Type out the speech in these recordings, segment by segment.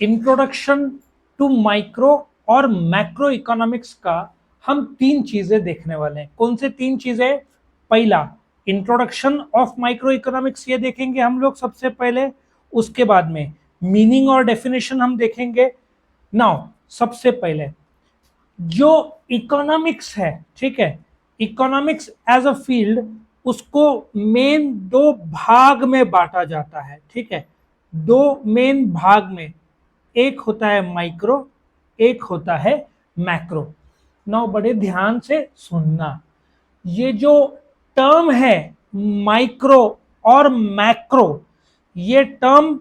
Introduction to micro और macro economics का हम तीन चीजें देखने वाले हैं। कौन से तीन चीजें? पहला, इंट्रोडक्शन ऑफ माइक्रो इकोनॉमिक्स, ये देखेंगे हम लोग सबसे पहले। उसके बाद में मीनिंग और डेफिनेशन हम देखेंगे। नाउ सबसे पहले जो इकोनॉमिक्स है, ठीक है, इकोनॉमिक्स एज अ फील्ड, उसको मेन दो भाग में बांटा जाता है, ठीक है, दो मेन भाग में। एक होता है माइक्रो, एक होता है मैक्रो। नाउ बड़े ध्यान से सुनना, ये जो टर्म है माइक्रो और मैक्रो, ये टर्म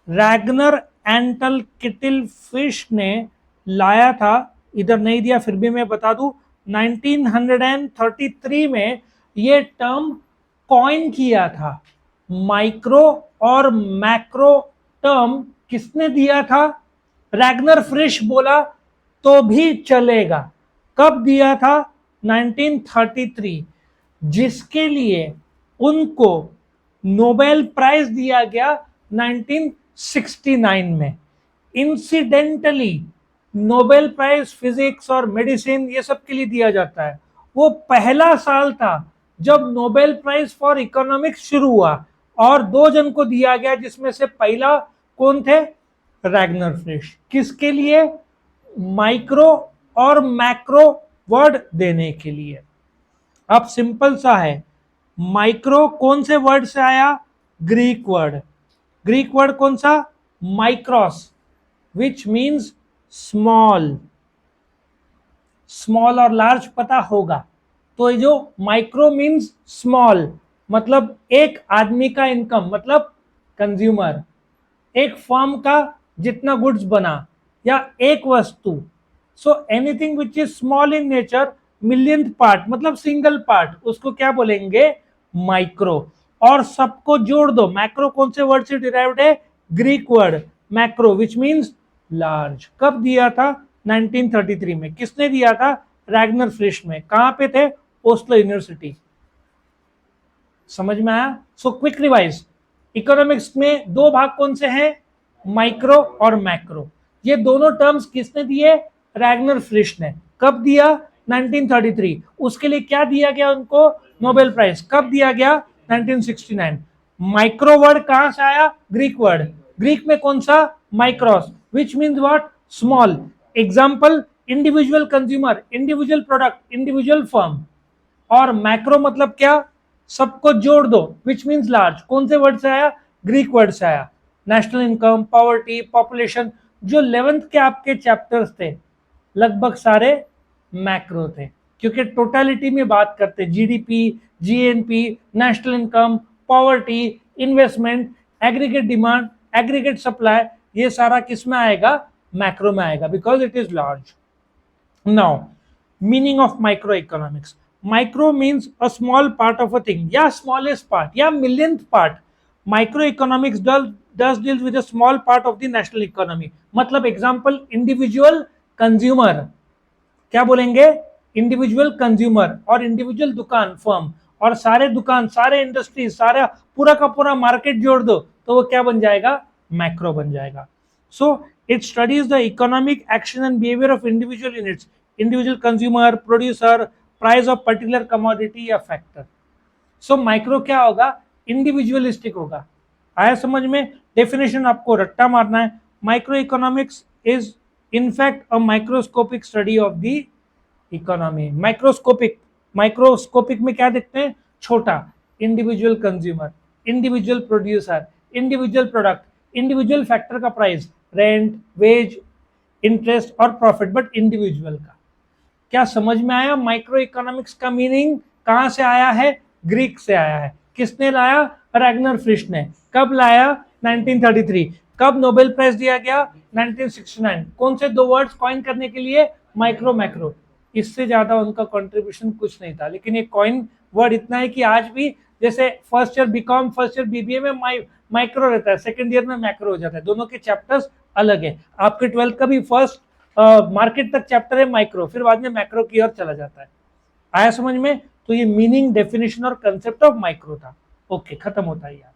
रैगनर एंटल किटिल फिश ने लाया था। इधर नहीं दिया फिर भी मैं बता दूं, 1933 में ये टर्म कॉइन किया था। माइक्रो और मैक्रो टर्म किसने दिया था? रैगनर फिश बोला तो भी चलेगा। कब दिया था? 1933, जिसके लिए उनको नोबेल प्राइज दिया गया 1969 में। इंसिडेंटली नोबेल प्राइज फिजिक्स और मेडिसिन ये सब के लिए दिया जाता है। वो पहला साल था जब नोबेल प्राइज फॉर इकोनॉमिक्स शुरू हुआ और दो जन को दिया गया, जिसमें से पहला कौन थे? Ragnar fish. किसके लिए? माइक्रो और मैक्रो वर्ड देने के लिए। अब सिंपल सा है, माइक्रो कौन से वर्ड से आया? Greek word. ग्रीक वर्ड कौन सा? Micros, which means small. Small और लार्ज पता होगा, तो ये जो माइक्रो मीन्स स्मॉल, मतलब एक आदमी का इनकम, मतलब कंज्यूमर, एक फर्म का जितना गुड्स बना या एक वस्तु। So anything which is small in nature, millionth part मतलब सिंगल पार्ट, उसको क्या बोलेंगे? माइक्रो। और सबको जोड़ दो, मैक्रो कौन से वर्ड से डिराइव्ड है? Greek word macro, which means large. कब दिया था? 1933 में। किसने दिया था? रैगनर फिश में। कहां पे थे? Oslo university. समझ में आया? सो क्विक रिवाइज, इकोनॉमिक्स में दो भाग कौन से हैं? माइक्रो और मैक्रो। ये दोनों टर्म्स किसने दिए? रैगनर फिश ने। कब दिया? 1933। उसके लिए क्या दिया गया उनको? Nobel prize. कब दिया गया? 1969। माइक्रो वर्ड कहां से आया? Greek word. ग्रीक में कौन सा? Micros, which means what? Small. Example, individual consumer, individual product, individual firm. और मैक्रो मतलब क्या? सबको जोड़ दो, विच मीन्स लार्ज। कौन से वर्ड से आया? ग्रीक वर्ड से आया। नेशनल इनकम, पॉवर्टी, पॉपुलेशन, जो 11th के आपके चैप्टर्स थे लगभग सारे मैक्रो थे, क्योंकि टोटलिटी में बात करते, GDP, GNP, national income, poverty, investment, aggregate demand, aggregate supply, ये सारा किस में आएगा? मैक्रो में आएगा, because it is large. Now meaning of micro economics. Micro means a small part of a thing, या smallest part, या millionth part. Microeconomics does deals with a small part of the national economy. मतलब example, individual consumer, क्या बोलेंगे? Individual consumer. और individual दुकान, firm, और सारे दुकान, सारे इंडस्ट्रीज, सारा पूरा का पूरा मार्केट जोड़ दो तो वो क्या बन जाएगा? मैक्रो बन जाएगा। So it studies the economic action and behaviour of individual units, individual consumer, producer, price of particular commodity या फैक्टर। सो माइक्रो क्या होगा? इंडिविजुअलिस्टिक होगा। आया समझ में? डेफिनेशन आपको रट्टा मारना है। Micro economics is in fact a microscopic study of the economy. Microscopic, microscopic में क्या देखते हैं? छोटा। Individual consumer, individual producer, individual product, individual factor का प्राइस, रेंट, वेज, इंटरेस्ट और प्रॉफिट, बट इंडिविजुअल का। क्या समझ में आया? माइक्रो इकोनॉमिक्स का मीनिंग कहां से आया है? ग्रीक से आया है। किसने लाया? रैगनर फिश ने। कब लाया? 1933। कब नोबेल प्राइज दिया गया? 1969। कौन से दो वर्ड्स कॉइन करने के लिए? Micro, macro. इससे ज्यादा उनका कंट्रीब्यूशन कुछ नहीं था, लेकिन ये कॉइन वर्ड इतना है कि आज भी जैसे first year BCom, first year BBA में माइक्रो रहता है, सेकंड ईयर में मैक्रो हो जाता है। दोनों के चैप्टर्स अलग है। आपके 12th का भी फर्स्ट मार्केट तक चैप्टर है माइक्रो, फिर बाद में मैक्रो की ओर चला जाता है। आया समझ में? तो ये मीनिंग, डेफिनेशन और कंसेप्ट ऑफ माइक्रो था। ओके, खत्म होता है।